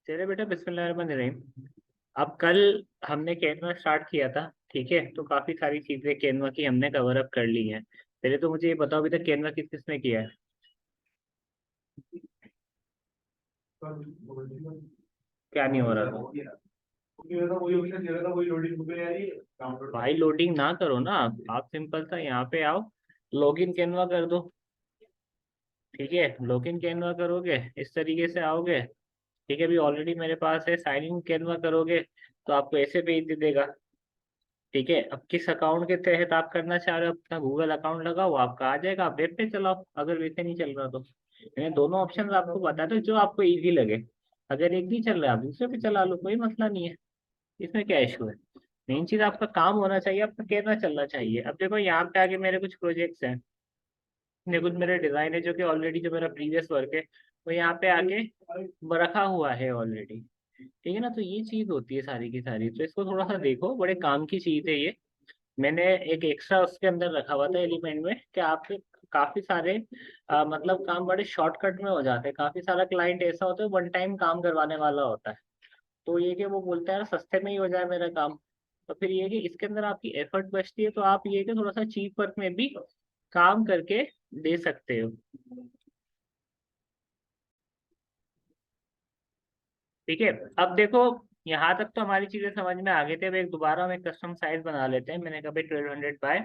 चलिए बेटा, बिस्मिल्लाहिर्रहमानिर्रहीम। अब कल हमने कैनवा स्टार्ट किया था, ठीक है। तो काफी सारी चीजें कैनवा की हमने कवर अप कर ली हैं। पहले तो मुझे ये बताओ, अभी तक कैनवा किस किस ने किया है? क्या नहीं हो रहा था? भाई लोडिंग ना करो ना, आप सिंपल सा यहाँ पे आओ, लॉगिन कैनवा कर दो। ठीक है, लॉगिन कैनवा करोगे, इस तरीके से आओगे। ठीक है, अभी ऑलरेडी मेरे पास है। साइन इन कैनवा करोगे तो आपको ऐसे पेज दे देगा। ठीक है, अब किस अकाउंट के तहत आप करना चाह रहे हो, अपना गूगल अकाउंट लगाओ, आपका आ जाएगा। आप वेब पे चलाओ, अगर वैसे नहीं चल रहा तो। मैंने दोनों ऑप्शन आपको बता दो, जो आपको इजी लगे। अगर एक नहीं चल रहा है, आप दूसरे पे चला लो, कोई मसला नहीं है। इसमें क्या इशू है? मेन चीज आपका काम होना चाहिए, आपका कहना चलना चाहिए। अब देखो यहाँ पे आगे मेरे कुछ प्रोजेक्ट्स हैं। ये कुछ मेरे डिजाइन है, जो कि ऑलरेडी जो मेरा प्रीवियस वर्क है वो यहाँ पे आके रखा हुआ है ऑलरेडी। ठीक है ना, तो ये चीज होती है सारी की सारी। तो इसको थोड़ा सा देखो, बड़े काम की चीज है ये। मैंने एक एक्स्ट्रा उसके अंदर रखा हुआ था एलिमेंट में, कि आपके काफी सारे मतलब काम बड़े शॉर्टकट में हो जाते हैं। काफी सारा क्लाइंट ऐसा होता है, वन टाइम काम करवाने वाला होता है। तो ये कि वो बोलता है यार सस्ते में ही हो जाए मेरा काम। तो फिर ये कि इसके अंदर आपकी एफर्ट बचती है, तो आप ये कि थोड़ा सा चीप वर्क में भी काम करके दे सकते हो। ठीक है, अब देखो, यहाँ तक तो हमारी चीजें समझ में आ गई थी। अब एक दोबारा हम एक कस्टम साइज बना लेते हैं। मैंने कहा भाई 1200 बाय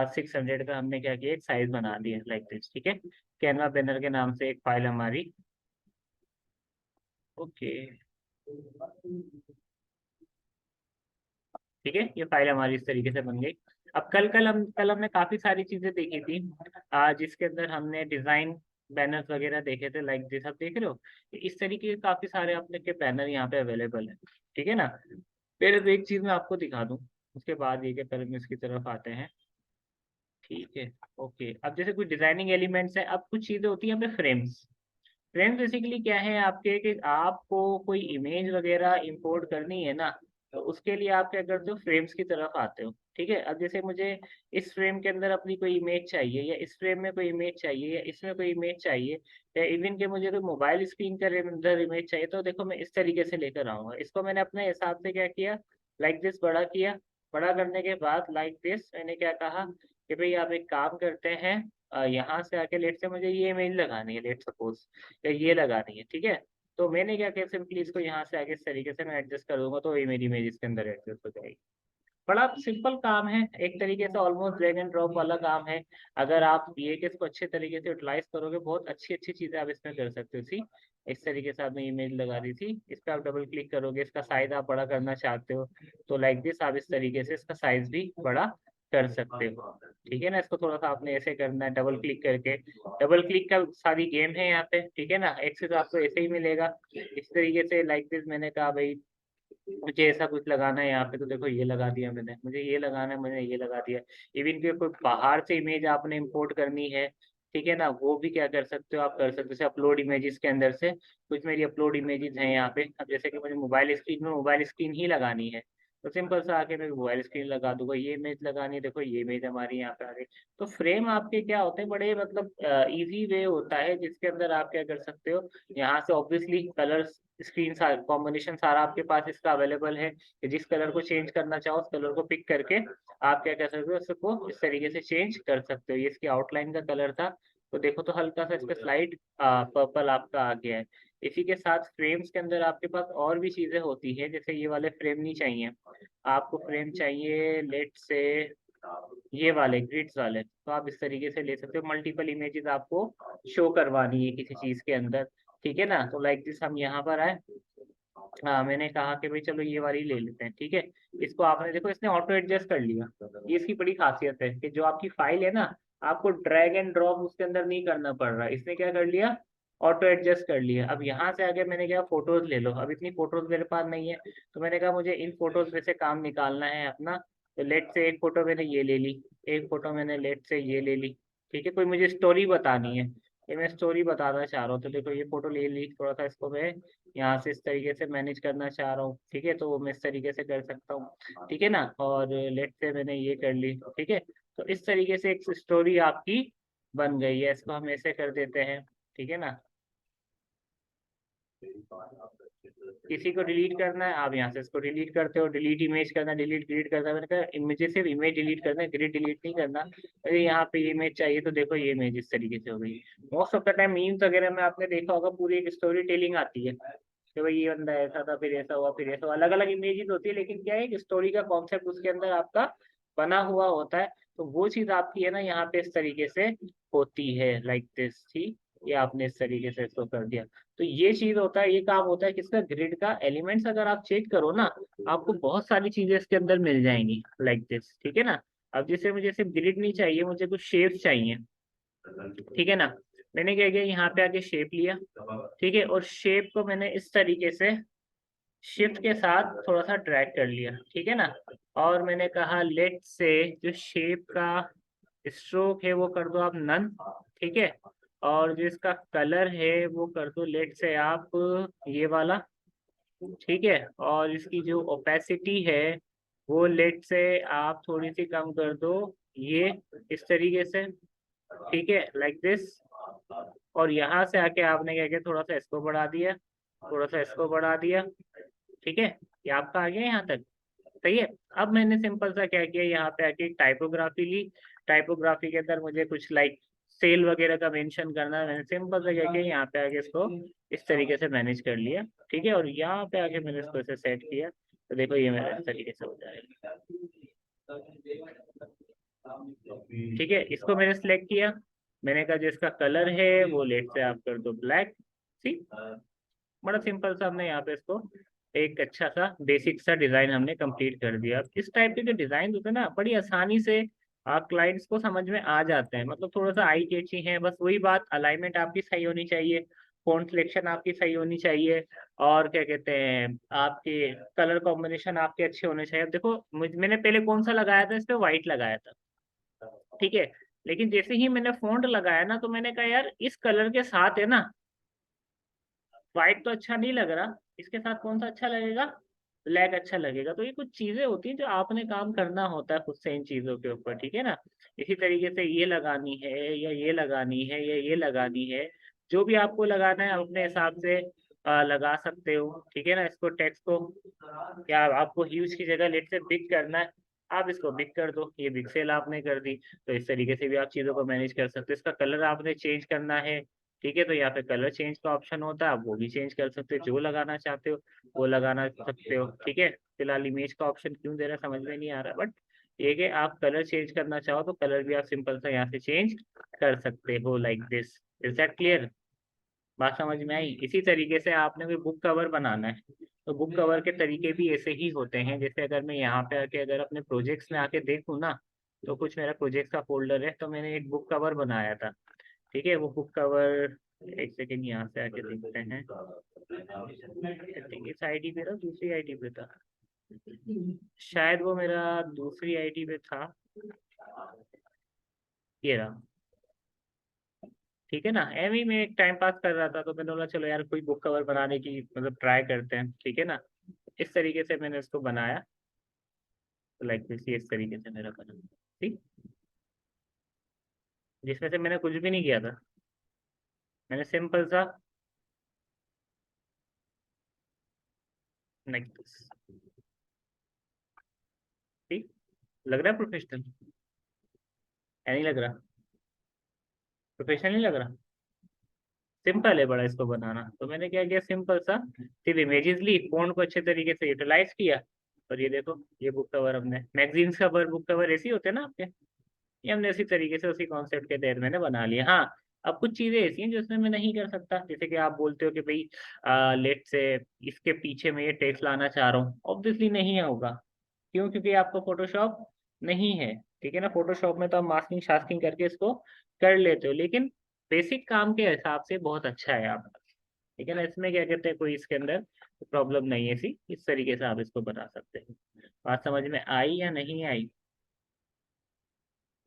600 का हमने क्या किया, एक साइज बना दिया लाइक दिस। ठीक है, कैनवा बैनर के नाम से एक फाइल हमारी। ओके, ठीक है, ये फाइल हमारी इस तरीके से बन गई। अब कल हमने काफी सारी चीजें देखी थी, जिसके अंदर हमने डिजाइन बैनर्स वगैरह देखे थे लाइक दिस। आप देख रहे हो, इस तरीके के काफी सारे अपने के बैनर यहाँ पे अवेलेबल है। ठीक है ना। पहले तो एक चीज मैं आपको दिखा दूं, उसके बाद ये कि पहले हम इसकी तरफ आते हैं। ठीक है, ओके। अब जैसे कुछ डिजाइनिंग एलिमेंट्स हैं, अब कुछ चीजें होती हैं यहाँ पे फ्रेम्स। फ्रेम्स बेसिकली क्या है आपके, कि आपको कोई इमेज वगैरह इंपोर्ट करनी है ना, तो उसके लिए आप क्या करते हो, फ्रेम्स की तरफ आते हो। ठीक है, अब जैसे मुझे इस फ्रेम के अंदर अपनी कोई इमेज चाहिए, या इस फ्रेम में कोई इमेज चाहिए, या इसमें कोई इमेज चाहिए, या इवन के मुझे कोई मोबाइल स्क्रीन के अंदर इमेज चाहिए, तो देखो मैं इस तरीके से लेकर आऊंगा। इसको मैंने अपने हिसाब से क्या किया, लाइक दिस बड़ा किया। बड़ा करने के बाद लाइक दिस मैंने क्या कहा, कि भाई आप एक काम करते हैं, यहाँ से आके लेट से मुझे ये इमेज लगानी है, लेट सपोज, या ये लगानी है। ठीक है, तो मैंने क्या किया, सिंपली इसको यहाँ से आगे इस तरीके से मैं एडजस्ट कर दूंगा, तो ये मेरी इमेज इसके अंदर एडजस्ट हो जाएगी। बड़ा सिंपल काम है, एक तरीके से ऑलमोस्ट ड्रैग एंड ड्रॉप वाला काम है। अगर आप ये कि इसको अच्छे तरीके से यूटिलाइज करोगे, बहुत अच्छी अच्छी चीजें आप इसमें कर सकते हो। सी इस तरीके से आपने इमेज लगा दी थी, इस पर आप डबल क्लिक करोगे, इसका साइज आप बड़ा करना चाहते हो, तो लाइक दिस आप इस तरीके से इसका साइज भी बड़ा कर सकते हो। ठीक है ना, इसको थोड़ा सा आपने ऐसे करना है, डबल क्लिक करके। डबल क्लिक का सारी गेम है यहाँ पे। ठीक है ना, एक से तो आपको ऐसे ही मिलेगा, इस तरीके से लाइक दिस। मैंने कहा भाई मुझे ऐसा कुछ लगाना है यहाँ पे, तो देखो ये लगा दिया मैंने। मुझे ये लगाना है, मैंने ये लगा दिया। इवन कि कोई बाहर से इमेज आपने इंपोर्ट करनी है, ठीक है ना, वो भी क्या कर सकते हो, आप कर सकते हो। जैसे अपलोड इमेजेस के अंदर से कुछ मेरी अपलोड इमेजेस हैं यहाँ पे। अब जैसे कि मुझे मोबाइल स्क्रीन ही लगानी है, तो सिंपल सा आके मैं मोबाइल स्क्रीन लगा दूंगा। ये इमेज लगानी है, देखो ये इमेज हमारी यहाँ पे आ गई। तो फ्रेम आपके क्या होते हैं, बड़े मतलब इजी वे होता है, जिसके अंदर आप क्या कर सकते हो, यहाँ से ऑब्वियसली कलर्स स्क्रीन कॉम्बिनेशन सारा आपके पास इसका अवेलेबल है, कि जिस कलर को चेंज करना चाहो उस कलर को पिक करके आप क्या कर सकते हो, उसको इस तरीके से चेंज कर सकते हो। ये इसकी आउटलाइन का कलर था, तो देखो तो हल्का सा इस पे स्लाइड पर्पल आपका आ गया है। इसी के साथ फ्रेम्स के अंदर आपके पास और भी चीजें होती है। जैसे ये वाले फ्रेम नहीं चाहिए आपको, फ्रेम चाहिए लेट से ये वाले ग्रिड्स वाले, तो आप इस तरीके से ले सकते हो। मल्टीपल इमेजेस आपको शो करवानी है किसी चीज के अंदर। ठीक है ना, तो लाइक दिस हम यहाँ पर आए। हाँ, मैंने कहा कि भाई चलो ये वाली ले लेते हैं। ठीक है, इसको आपने देखो, इसने ऑटो एडजस्ट कर लिया। ये इसकी बड़ी खासियत है, कि जो आपकी फाइल है ना, आपको ड्रैग एंड ड्रॉप उसके अंदर नहीं करना पड़ रहा। इसने क्या कर लिया, ऑटो एडजस्ट कर लिया। अब यहाँ से आगे मैंने क्या, फोटोज ले लो। अब इतनी फोटोज मेरे पास नहीं है, तो मैंने कहा मुझे इन फोटोज में से काम निकालना है अपना। तो लेट से एक फोटो मैंने ये ले ली, एक फोटो मैंने लेट से ये ले ली। ठीक है, कोई मुझे स्टोरी बतानी है, ये मैं स्टोरी बताना चाह रहा हूँ, तो देखो ये फोटो ले ली। थोड़ा सा इसको मैं यहाँ से इस तरीके से मैनेज करना चाह रहा हूँ। ठीक है, तो वो मैं इस तरीके से कर सकता हूँ। ठीक है ना, और लेट से मैंने ये कर ली। ठीक है, तो इस तरीके से एक स्टोरी आपकी बन गई है। इसको हम ऐसे कर देते हैं। ठीक है ना। किसी को डिलीट करना है, आप यहाँ से इसको डिलीट करते हो, डिलीट इमेज करना है, डिलीट करना है। मैंने कहा इमेजेस सिर्फ इमेज डिलीट करना है, ग्रिड डिलीट नहीं करना। अरे यहाँ पे इमेज चाहिए तो देखो ये इमेज इस तरीके से हो गई। Most of the time memes वगैरह में आपने देखा होगा पूरी एक स्टोरी टेलिंग आती है कि भाई ये बंदा ऐसा था, फिर ऐसा हुआ, फिर ऐसा हुआ, अलग अलग इमेजेस होती है, लेकिन क्या है एक स्टोरी का कॉन्सेप्ट उसके अंदर आपका बना हुआ होता है। तो वो चीज आपकी है ना यहाँ पे इस तरीके से होती है, लाइक दिस थी, ये आपने इस तरीके से इसको कर दिया। तो ये चीज होता है, ये काम होता है किसका, ग्रिड का। एलिमेंट्स अगर आप चेक करो ना, आपको बहुत सारी चीजें इसके अंदर मिल जाएंगी लाइक दिस, ठीक है ना। अब जैसे मुझे सिर्फ ग्रिड नहीं चाहिए, मुझे कुछ शेप्स चाहिए, ठीक है ना। मैंने क्या किया, यहाँ पे आके शेप लिया, ठीक है, और शेप को मैंने इस तरीके से शिफ्ट के साथ थोड़ा सा ड्रैग कर लिया, ठीक है ना। और मैंने कहा लेट से जो शेप का स्ट्रोक है वो कर दो आप नन, ठीक है। और जो इसका कलर है वो कर दो लेट से आप ये वाला, ठीक है। और इसकी जो ओपेसिटी है वो लेट से आप थोड़ी सी कम कर दो, ये इस तरीके से, ठीक है, लाइक दिस। और यहाँ से आके आपने क्या किया, थोड़ा सा इसको बढ़ा दिया, थोड़ा सा इसको बढ़ा दिया, ठीक है। ये आपका आ गया यहाँ तक, सही है। अब मैंने सिंपल सा क्या किया, यहाँ पे आके टाइपोग्राफी ली। टाइपोग्राफी के अंदर मुझे कुछ लाइक सेल वगैरह का मेंशन करना है, मैंने सिंपल सा क्या किया, यहाँ पे आके इसको इस तरीके से मैनेज कर लिया, ठीक है। और यहाँ पे आके मैंने इसको ऐसे सेट किया, तो देखो ये मेरा इस तरीके से हो जाएगा, ठीक है। इसको मैंने सिलेक्ट किया, मैंने कहा जो इसका कलर है वो लेट से आप कर दो ब्लैक, सी। बड़ा सिंपल सा हमने यहाँ पे इसको एक अच्छा सा बेसिक सा डिजाइन हमने कंप्लीट कर दिया। अब इस टाइप के जो डिजाइन होते हैं ना, बड़ी आसानी से आप क्लाइंट्स को समझ में आ जाते हैं, मतलब थोड़ा सा आई कैची है, बस वही बात, अलाइनमेंट आपकी सही होनी चाहिए, फॉन्ट सिलेक्शन आपकी सही होनी चाहिए, और क्या कहते हैं आपके कलर कॉम्बिनेशन आपके अच्छे होने चाहिए। अब देखो मैंने पहले कौन सा लगाया था, इस पे व्हाइट लगाया था, ठीक है। लेकिन जैसे ही मैंने फॉन्ट लगाया ना, तो मैंने कहा यार इस कलर के साथ है ना, व्हाइट तो अच्छा नहीं लग रहा, इसके साथ कौन सा अच्छा लगेगा, ब्लैक अच्छा लगेगा। तो ये कुछ चीजें होती हैं जो आपने काम करना होता है खुद से इन चीजों के ऊपर, ठीक है ना। इसी तरीके से ये लगानी है या ये लगानी है या ये लगानी है, जो भी आपको लगाना है आप अपने हिसाब से लगा सकते हो, ठीक है ना। इसको टेक्स्ट को क्या आपको ह्यूज की जगह लेट से बिग करना है, आप इसको बिग कर दो, ये बिग सेल आपने कर दी। तो इस तरीके से भी आप चीजों को मैनेज कर सकते हो। इसका कलर आपने चेंज करना है, ठीक है, तो यहाँ पे कलर चेंज का ऑप्शन होता है, आप वो भी चेंज कर सकते हो, जो लगाना चाहते हो वो लगाना सकते हो, ठीक है। फिलहाल इमेज का ऑप्शन क्यों दे रहा है समझ में नहीं आ रहा, बट ये कि आप कलर चेंज करना चाहो तो कलर भी आप सिंपल सा यहाँ से चेंज कर सकते हो, like this. Is that clear, बात समझ में आई। इसी तरीके से आपने कोई बुक कवर बनाना है, तो बुक कवर के तरीके भी ऐसे ही होते हैं। जैसे अगर मैं यहाँ पे आके अगर अपने प्रोजेक्ट्स में आके देखूँ ना, तो कुछ मेरा प्रोजेक्ट का फोल्डर है, तो मैंने एक बुक कवर बनाया था, ठीक है। वो बुक कवर, एक सेकेंड यहाँ से आके देखते हैं, I think इस आईडी पे था, दूसरी आईडी पे था शायद, वो मेरा दूसरी आईडी पे था, ये रहा, ठीक है ना। एम ही में एक टाइम पास कर रहा था, तो मैंने बोला चलो यार कोई बुक कवर बनाने की मतलब ट्राई करते हैं, ठीक है ना। इस तरीके से मैंने इसको बनाया, लाइक दिस, इस तरीके से मेरा बना, ठीक, जिसमें से मैंने कुछ भी नहीं किया था, मैंने सिंपल सा लाइक दिस, ठीक, लग रहा है प्रोफेशनल या नहीं लग रहा, प्रोफेशनल नहीं लग रहा, सिंपल है बड़ा इसको बनाना। तो मैंने क्या किया, सिंपल सा सिर्फ इमेजेस ली, फोन को अच्छे तरीके से यूटिलाइज किया, और ये देखो ये बुक कवर हमने मैगजीन्स कवर बुक कवर ऐसे ही होते हैं ना आपके, ये हमने इसी तरीके से उसी कॉन्सेप्ट के तहत मैंने बना लिया। हाँ, अब कुछ चीजें ऐसी हैं जो इसमें मैं नहीं कर सकता, जैसे कि आप बोलते हो कि भाई लेट से इसके पीछे मैं ये टेक्स्ट लाना चाह रहा हूँ, ऑब्वियसली नहीं होगा। क्यों, क्योंकि आपको फोटोशॉप नहीं है, ठीक है ना। फोटोशॉप में तो आप मास्किंग शास्किंग करके इसको कर लेते हो, लेकिन बेसिक काम के हिसाब से बहुत अच्छा है आपका, ठीक है ना। इसमें क्या कहते हैं, कोई इसके अंदर प्रॉब्लम नहीं है, इसी इस तरीके से आप इसको बना सकते हैं। बात समझ में आई या नहीं आई,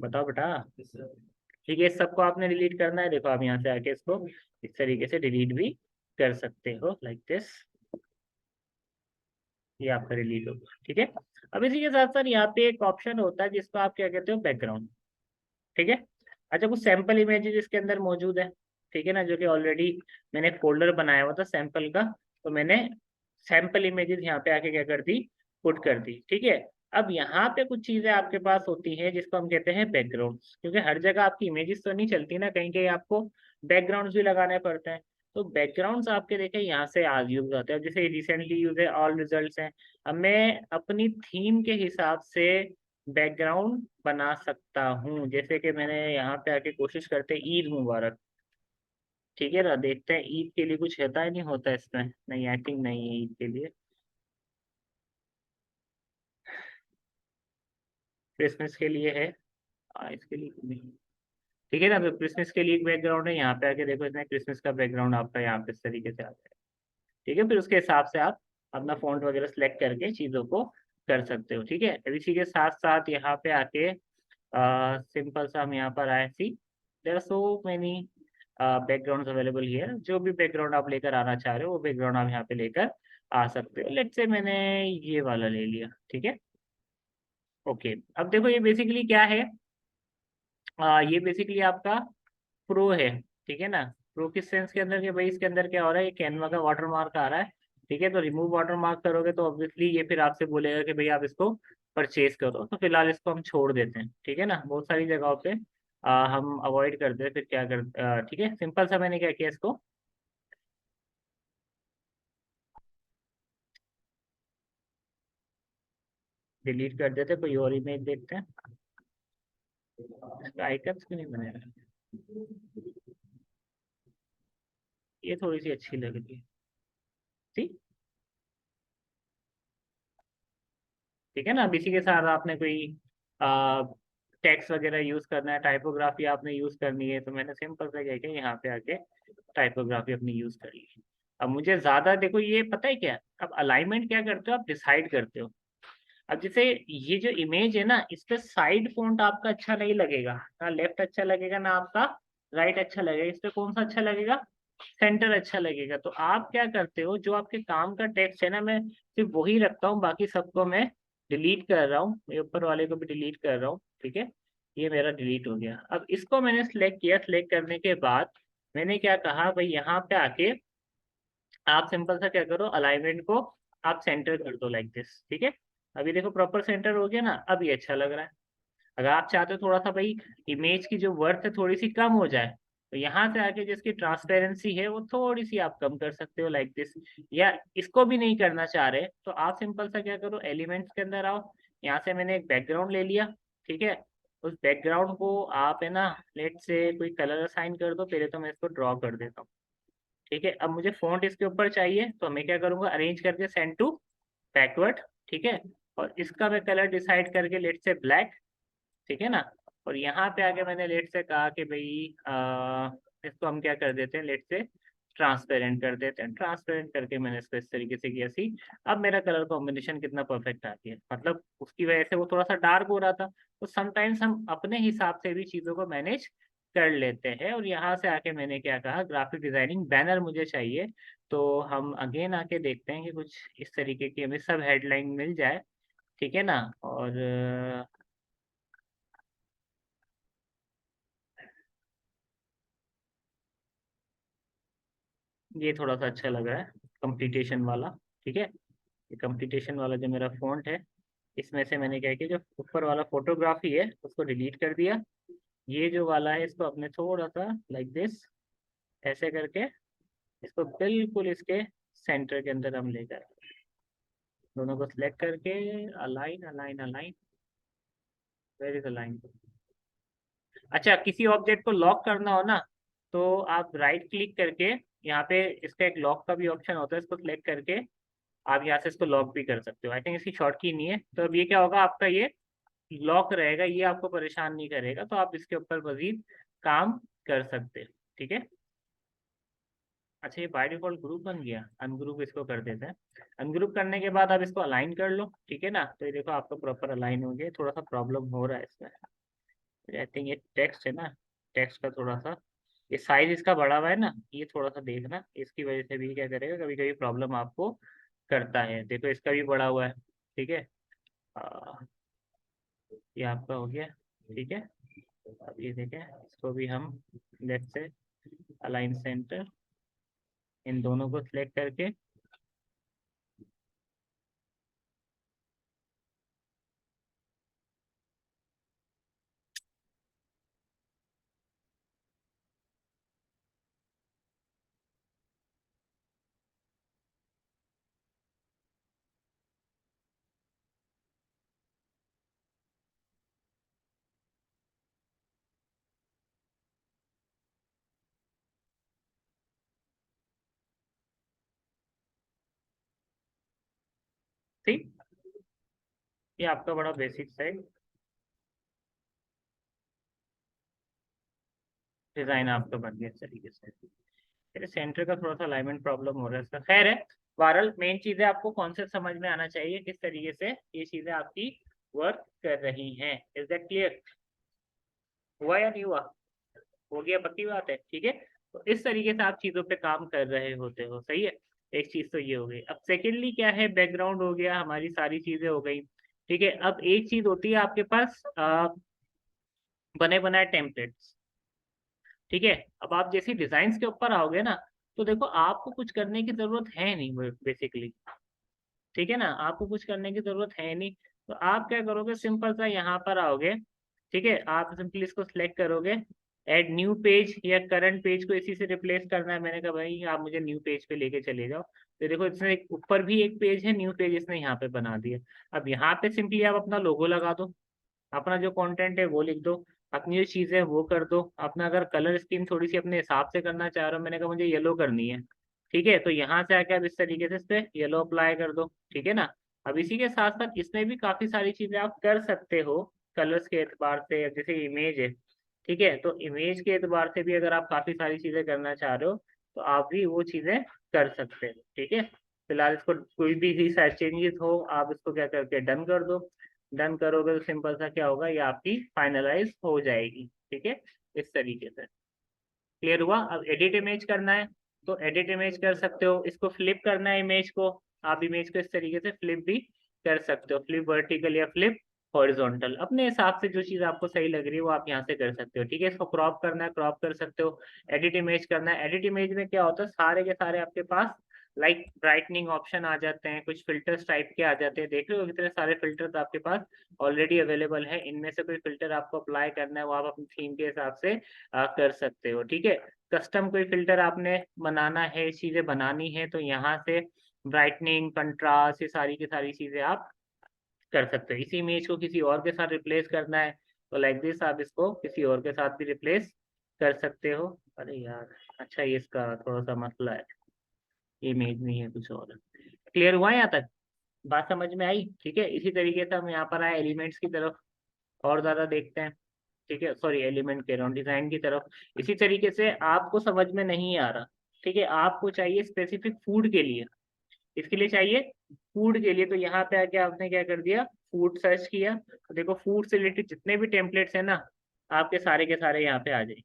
बताओ बेटा। ठीक है, इस सबको आपने डिलीट करना है, देखो आप यहाँ से आके इसको इस तरीके से डिलीट भी कर सकते हो, लाइक दिस, ये आपका डिलीट होगा, ठीक है। अब इसी के साथ साथ यहाँ पे एक ऑप्शन होता है जिसको आप क्या कहते हो, बैकग्राउंड, ठीक है। अच्छा, कुछ सैंपल इमेजेस इसके अंदर मौजूद है, ठीक है ना, जो कि ऑलरेडी मैंने एक फोल्डर बनाया हुआ था सैंपल का, तो मैंने सैंपल इमेजेस यहाँ पे आके क्या कर दी, पुट कर दी। ठीक है, अब यहाँ पे कुछ चीजें आपके पास होती हैं जिसको हम कहते हैं बैकग्राउंड्स, क्योंकि हर जगह आपकी इमेजेस तो नहीं चलती ना, कहीं कहीं आपको बैकग्राउंड्स भी लगाने पड़ते हैं। तो बैकग्राउंड्स आपके देखे यहाँ से आज यूज होते हैं, जैसे रिसेंटली यूज है ऑल रिजल्ट्स हैं। अब मैं अपनी थीम के हिसाब से बैकग्राउंड बना सकता हूँ, जैसे कि मैंने यहाँ पे आके कोशिश करते ईद मुबारक। ठीक है ना, देखते हैं ईद के लिए कुछ होता है नहीं होता इसमें, नहीं आई थिंक नहीं है ईद के लिए। क्रिसमस के लिए है, इसके लिए नहीं। ठीक है ना, तो क्रिसमस के लिए एक बैकग्राउंड है, यहाँ पे आके देखो इसमें क्रिसमस का बैकग्राउंड आपका यहाँ पे इस तरीके से आता है। ठीक है, फिर उसके हिसाब से आप अपना फॉन्ट वगैरह सेलेक्ट करके चीज़ों को कर सकते हो। ठीक है, अब इसी के साथ साथ यहाँ पे आके सिंपल सा हम यहाँ पर आए सी, there are so many background available here. जो भी बैकग्राउंड आप लेकर आना चाह रहे हो वो बैकग्राउंड आप यहाँ पे लेकर आ सकते हो। लेट्स से मैंने ये वाला ले लिया। ठीक है, ओके। अब देखो ये बेसिकली क्या है, ये बेसिकली आपका प्रो है। ठीक है ना, प्रो किस सेंस के अंदर के भाई, इसके अंदर क्या हो रहा है, ये कैनवा का वाटर मार्क आ रहा है। ठीक है, तो रिमूव वाटर मार्क करोगे तो ऑब्वियसली ये फिर आपसे बोलेगा कि भाई आप इसको परचेज करो, तो फिलहाल इसको हम छोड़ देते हैं। ठीक है ना, बहुत सारी जगहों पे हम अवॉइड करते हैं, फिर क्या कर ठीक है, सिंपल सा मैंने क्या किया, इसको डिलीट कर देते, कोई और इमेज देखते हैं। आइकन्स क्यों नहीं बने रहे? ये थोड़ी सी अच्छी लग रही है। ठीक, ठीक है ना, अब इसी के साथ आपने कोई टेक्स्ट वगैरह यूज करना है, टाइपोग्राफी आपने यूज करनी है, तो मैंने सिंपल सा क्या किया, यहाँ पे आके टाइपोग्राफी अपनी यूज कर ली। अब मुझे ज्यादा देखो ये पता है क्या, अब अलाइनमेंट क्या करते हो आप, डिसाइड करते हो। अब जैसे ये जो इमेज है ना, इस पे साइड फॉन्ट आपका अच्छा नहीं लगेगा ना, लेफ्ट अच्छा लगेगा ना आपका राइट अच्छा लगेगा, इस पे कौन सा अच्छा लगेगा, सेंटर अच्छा लगेगा। तो आप क्या करते हो, जो आपके काम का टेक्स्ट है ना, मैं सिर्फ वही रखता हूँ, बाकी सबको मैं डिलीट कर रहा हूँ, ये ऊपर वाले को भी डिलीट कर रहा हूँ। ठीक है, ये मेरा डिलीट हो गया। अब इसको मैंने सिलेक्ट किया, सिलेक्ट करने के बाद मैंने क्या कहा भाई, यहाँ पे आके आप सिंपल सा क्या करो, अलाइनमेंट को आप सेंटर कर दो लाइक दिस। ठीक है, अभी देखो प्रॉपर सेंटर हो गया ना, अब ये अच्छा लग रहा है। अगर आप चाहते हो थोड़ा सा भाई इमेज की जो वर्थ है थोड़ी सी कम हो जाए, तो यहाँ से आके जिसकी ट्रांसपेरेंसी है वो थोड़ी सी आप कम कर सकते हो लाइक दिस। या इसको भी नहीं करना चाह रहे तो आप सिंपल सा क्या करो, एलिमेंट्स के अंदर आओ, यहाँ से मैंने एक बैकग्राउंड ले लिया। ठीक है, उस बैकग्राउंड को आप है ना, लेट से कोई कलर असाइन कर दो, पहले तो मैं इसको ड्रॉ कर देता हूँ। ठीक है, अब मुझे फॉन्ट इसके ऊपर चाहिए, तो मैं क्या करूंगा, अरेंज करके सेंड टू बैकवर्ड। ठीक है, और इसका मैं कलर डिसाइड करके लेट से ब्लैक। ठीक है ना, और यहाँ पे आके मैंने लेट से कहा कि भाई इसको हम क्या कर देते हैं, लेट से ट्रांसपेरेंट कर देते हैं। ट्रांसपेरेंट करके मैंने इसको इस तरीके से किया सी। अब मेरा कलर कॉम्बिनेशन कितना परफेक्ट आती है, मतलब उसकी वजह से वो थोड़ा सा डार्क हो रहा था, तो समटाइम्स हम अपने हिसाब से भी चीज़ों को मैनेज कर लेते हैं। और यहाँ से आके मैंने क्या कहा, ग्राफिक डिजाइनिंग बैनर मुझे चाहिए, तो हम अगेन आके देखते हैं कि कुछ इस तरीके की हमें सब हेडलाइन मिल जाए। ठीक है ना, और ये थोड़ा सा अच्छा लग रहा है, कंप्लीटेशन वाला। ठीक है, ये कंप्लीटेशन वाला जो मेरा फॉन्ट है, इसमें से मैंने क्या किया, जो ऊपर वाला फोटोग्राफी है उसको डिलीट कर दिया। ये जो वाला है इसको अपने थोड़ा सा लाइक दिस ऐसे करके इसको बिल्कुल इसके सेंटर के अंदर हम लेकर दोनों को सिलेक्ट करके align align align, where is align. अच्छा, किसी ऑब्जेक्ट को लॉक करना हो ना, तो आप राइट क्लिक करके यहाँ पे इसका एक लॉक का भी ऑप्शन होता है, इसको सिलेक्ट करके आप यहाँ से इसको लॉक भी कर सकते हो। आई थिंक इसकी शॉर्ट की नहीं है, तो अब ये क्या होगा, आपका ये लॉक रहेगा, ये आपको परेशान नहीं करेगा, तो आप इसके ऊपर मजीद काम कर सकते हो। ठीक है, अच्छा ये बाय डिफॉल्ट ग्रुप बन गया, अनग्रुप इसको कर देते हैं। अनग्रुप करने के बाद आप इसको अलाइन कर लो। ठीक है ना, तो ये देखो आपका प्रॉपर अलाइन हो गया, थोड़ा सा प्रॉब्लम हो रहा है इसमें, आई थिंक ये टेक्स्ट है ना, टेक्स्ट का थोड़ा सा ये साइज इसका बड़ा हुआ है ना, ये थोड़ा सा देखना, इसकी वजह से भी क्या करेगा, कभी कभी प्रॉब्लम आपको करता है। देखो इसका भी बड़ा हुआ है। ठीक है, आ, ये आपका हो गया। ठीक है, अब ये देखें, इसको भी हम लेफ्ट से अलाइन सेंटर, इन दोनों को सिलेक्ट करके ये आपका बड़ा बेसिक है, डिजाइन आपका बन गया इस तरीके से। फिर सेंटर का थोड़ा सा अलाइनमेंट प्रॉब्लम हो रहा है इसका, खैर है। बहरहाल मेन चीजें आपको कॉन्सेप्ट समझ में आना चाहिए, किस तरीके से ये चीजें आपकी वर्क कर रही हैं। Is that clear? हुआ या नहीं हुआ? हो गया, पक्की बात है, ठीक है। तो इस तरीके से आप चीजों पे काम कर रहे होते हो, सही है। एक चीज तो ये हो गई। अब सेकेंडली क्या है, बैकग्राउंड हो गया, हमारी सारी चीजें हो गई, ठीक है। अब एक चीज होती है आपके पास बने बनाए टेम्पलेट्स, ठीक है। अब आप जैसे डिजाइन के ऊपर आओगे ना, तो देखो आपको कुछ करने की जरूरत है नहीं बेसिकली, ठीक है ना, आपको कुछ करने की जरूरत है नहीं। तो आप क्या करोगे, सिंपल सा यहाँ पर आओगे, ठीक है। आप सिंपली इसको सिलेक्ट करोगे, ऐड न्यू पेज, या करंट पेज को इसी से रिप्लेस करना है। मैंने कहा भाई आप मुझे न्यू पेज पे लेके चले जाओ। तो देखो इसमें एक ऊपर भी एक पेज है, न्यू पेज इसने यहाँ पे बना दिया। अब यहाँ पे सिंपली आप अपना लोगो लगा दो, अपना जो कंटेंट है वो लिख दो, अपनी जो चीज़ है वो कर दो। अपना अगर कलर स्कीम थोड़ी सी अपने हिसाब से करना चाह रहे हो, मैंने कहा मुझे येलो करनी है, ठीक है, तो यहाँ से आके आप इस तरीके से इस पे येलो अप्लाई कर दो, ठीक है ना। अब इसी के साथ साथ इसमें भी काफी सारी चीजें आप कर सकते हो कलर्स के एतबार से। जैसे इमेज है, ठीक है, तो इमेज के एतबार से भी अगर आप काफी सारी चीजें करना चाह रहे हो, तो आप भी वो चीजें कर सकते हो, ठीक है। फिलहाल इसको कोई भी चेंजेस हो, आप इसको क्या करके डन कर दो। डन करोगे तो सिंपल सा क्या होगा, ये आपकी फाइनलाइज हो जाएगी, ठीक है, इस तरीके से। क्लियर हुआ? अब एडिट इमेज करना है, तो एडिट इमेज कर सकते हो। इसको फ्लिप करना है इमेज को, आप इमेज को इस तरीके से फ्लिप भी कर सकते हो, फ्लिप वर्टिकल या फ्लिप हॉरिजॉन्टल, अपने हिसाब से जो चीज आपको सही लग रही है वो आप यहाँ से कर सकते हो, ठीक है। इसको क्रॉप करना है, क्रॉप कर सकते हो। एडिट इमेज करना है, एडिट इमेज में क्या होता है, सारे के सारे आपके पास लाइक ब्राइटनिंग ऑप्शन आ जाते हैं, कुछ फिल्टर्स टाइप के आ जाते हैं। देख रहे हो कितने सारे फिल्टर्स आपके पास ऑलरेडी अवेलेबल है। इनमें से कोई फिल्टर आपको अप्लाई करना है, वो आप अपनी थीम के हिसाब से कर सकते हो, ठीक है। कस्टम कोई फिल्टर आपने बनाना है, चीजें बनानी है, तो यहाँ से ब्राइटनिंग, कंट्रास्ट, ये सारी की सारी चीजें आप कर सकते हो। इसी इमेज को किसी और के साथ रिप्लेस करना है, तो लाइक दिस आप इसको किसी और के साथ भी रिप्लेस कर सकते हो। अरे यार, अच्छा ये इसका थोड़ा सा मसला है, इमेज नहीं है कुछ और। क्लियर हुआ यहाँ तक? बात समझ में आई? ठीक है, इसी तरीके से हम यहाँ पर आए एलिमेंट्स की तरफ, और ज्यादा देखते हैं, ठीक है। सॉरी, एलिमेंट कह रहा हूँ, डिजाइन की तरफ। इसी तरीके से आपको समझ में नहीं आ रहा, ठीक है, आपको चाहिए स्पेसिफिक फूड के लिए, इसके लिए चाहिए फूड के लिए, तो यहाँ पे आके आपने क्या कर दिया, फूड सर्च किया, तो देखो फूड से रिलेटेड जितने भी टेम्पलेट्स है ना, आपके सारे के सारे यहाँ पे आ जाएंगे,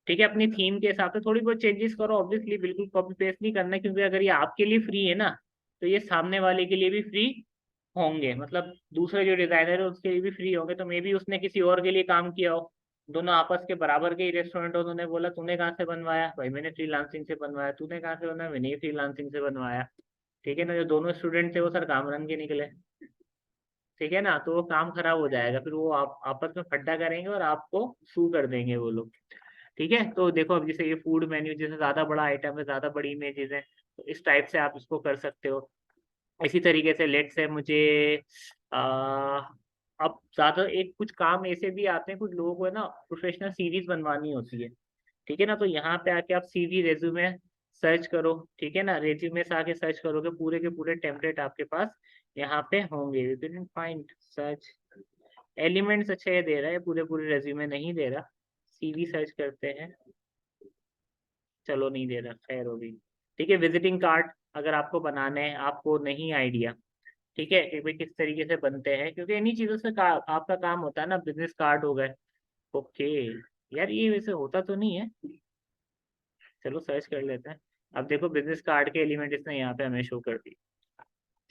ठीक है। अपनी थीम के हिसाब से थोड़ी बहुत चेंजेस करो, ऑब्वियसली बिल्कुल कॉपी पेस्ट नहीं करना, क्योंकि अगर ये आपके लिए फ्री है ना, तो ये सामने वाले के लिए भी फ्री होंगे, मतलब दूसरे जो डिजाइनर है उसके लिए भी फ्री होंगे। तो मे बी उसने किसी और के लिए काम किया हो, दोनों आपस के बराबर के ही रेस्टोरेंट हो, उन्होंने बोला तूने कहाँ से बनवाया, भाई मैंने फ्रीलांसिंग से बनवाया, तूने कहाँ से बनवाया, मैंने फ्रीलांसिंग से बनवाया, ठीक है ना। जो दोनों स्टूडेंट थे वो सर कामरन के निकले, ठीक है ना, तो वो काम खराब हो जाएगा, फिर वो आप आपस में फड्डा करेंगे और आपको सू कर देंगे वो लोग, ठीक है। तो देखो अब जैसे ये फूड मेन्यू, जैसे ज्यादा बड़ा आइटम है, ज्यादा बड़ी इमेजेस है, तो इस टाइप से आप इसको कर सकते हो। इसी तरीके से लेट से मुझे आ, अब ज्यादा एक कुछ काम ऐसे भी आते हैं, कुछ लोगों को है ना प्रोफेशनल सीरीज बनवानी होती है, ठीक है ना। तो यहाँ पे आके आप सीवी रेज्यूमे सर्च करो, ठीक है ना, रेज्यूमे से आके सर्च करोगे, पूरे के पूरे टेम्पलेट आपके पास यहाँ पे होंगे। You can find search elements, अच्छे ये दे रहा है, पूरे पूरे रेज्यूमे नहीं दे रहा। सीवी सर्च करते हैं, चलो नहीं दे रहा, खैर होगी, ठीक है। विजिटिंग कार्ड अगर आपको बनाने हैं, आपको नहीं आइडिया, ठीक है, कि भाई किस तरीके से बनते हैं, क्योंकि इन्हीं चीजों से आपका काम होता है ना, बिजनेस कार्ड हो गए, ओके। यार ये वैसे होता तो नहीं है, चलो सर्च कर लेते हैं। अब देखो बिजनेस कार्ड के एलिमेंट इसने यहाँ पे हमें शो कर दी,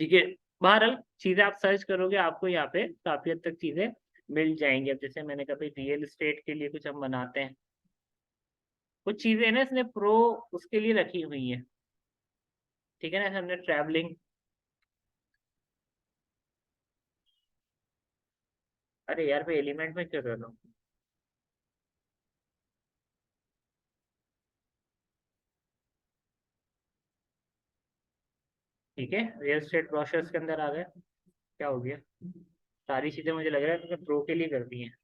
ठीक है। बहरहाल चीजें आप सर्च करोगे, आपको यहाँ पे काफी हद तक चीजें मिल जाएंगी। अब जैसे मैंने कहा भाई रियल एस्टेट के लिए कुछ हम बनाते हैं, कुछ चीजें ना इसने प्रो उसके लिए रखी हुई है, ठीक है ना। हमने ट्रैवलिंग, अरे यार मैं एलिमेंट में क्यों कर रहा हूँ, ठीक है। रियल एस्टेट ब्रोशर्स के अंदर आ गए, क्या हो गया, सारी चीजें मुझे लग रहा है तुमने प्रो के लिए कर दी हैं।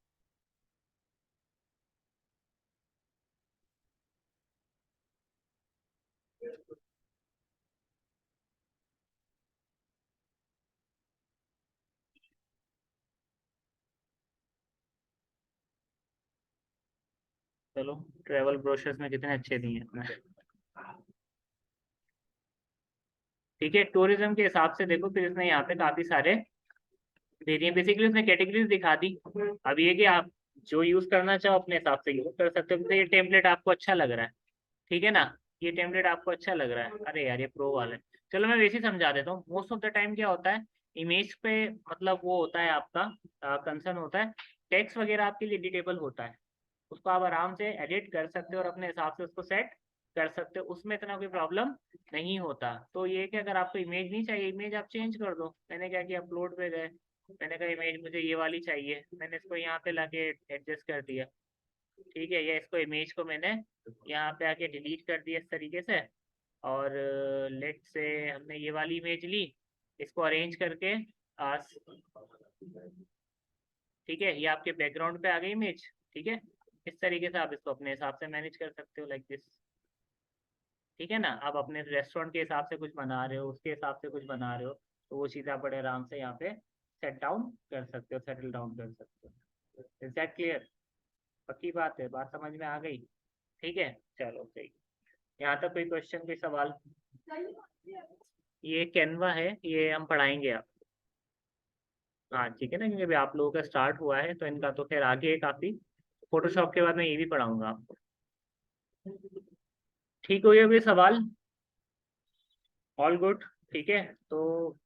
चलो, ट्रेवल ब्रोशर्स में कितने अच्छे दिए हैं इसमें। ठीक है, टूरिज्म के हिसाब से देखो, फिर इसने यहाँ पे काफी सारे दे दिए। बेसिकली उसने कैटेगरीज दिखा दी। अब ये कि आप जो यूज करना चाहो अपने हिसाब से यूज कर सकते हो। तो ये टेम्पलेट आपको अच्छा लग रहा है, ठीक है ना, ये टेम्पलेट आपको अच्छा लग रहा है। अरे यार, ये प्रो वाला है। चलो मैं वैसे ही समझा देता हूँ। मोस्ट ऑफ द टाइम क्या होता है, इमेज पे मतलब वो होता है आपका कंसर्न होता है, टेक्स्ट वगैरह आपके लिए एडिटेबल होता है, उसको आप आराम से एडिट कर सकते हो और अपने हिसाब से उसको सेट कर सकते हो, उसमें इतना कोई प्रॉब्लम नहीं होता। तो ये कि अगर आपको इमेज नहीं चाहिए, इमेज आप चेंज कर दो। मैंने क्या किया, अपलोड पे गए, मैंने कहा इमेज मुझे ये वाली चाहिए, मैंने इसको यहाँ पे लाके एडजस्ट कर दिया। ठीक है, या इसको इमेज को मैंने यहाँ पे आके डिलीट कर दिया इस तरीके से। और लेट से हमने ये वाली इमेज ली, इसको अरेंज करके ठीक है, ये आपके बैकग्राउंड पे आ गई इमेज। ठीक है, इस तरीके से आप इसको अपने हिसाब से मैनेज कर सकते हो, लाइक दिस। ठीक है ना, आप अपने रेस्टोरेंट के हिसाब से कुछ बना रहे हो, उसके हिसाब से कुछ बना रहे हो, तो वो चीज़ आप बड़े आराम से यहाँ पे सेट डाउन कर सकते हो, सेटल डाउन कर सकते हो। Is that clear? पक्की बात है, बात समझ में आ गई? ठीक है, चलो सही। यहाँ तक कोई क्वेश्चन, कोई सवाल? ये कैनवा है, ये हम पढ़ाएंगे आप। हाँ ठीक है ना, क्योंकि अभी आप लोगों का स्टार्ट हुआ है तो इनका तो खैर आगे है काफ़ी। फोटोशॉप के बाद मैं ये भी पढ़ाऊंगा आपको। ठीक हो गया कोई सवाल? All good. ठीक है, तो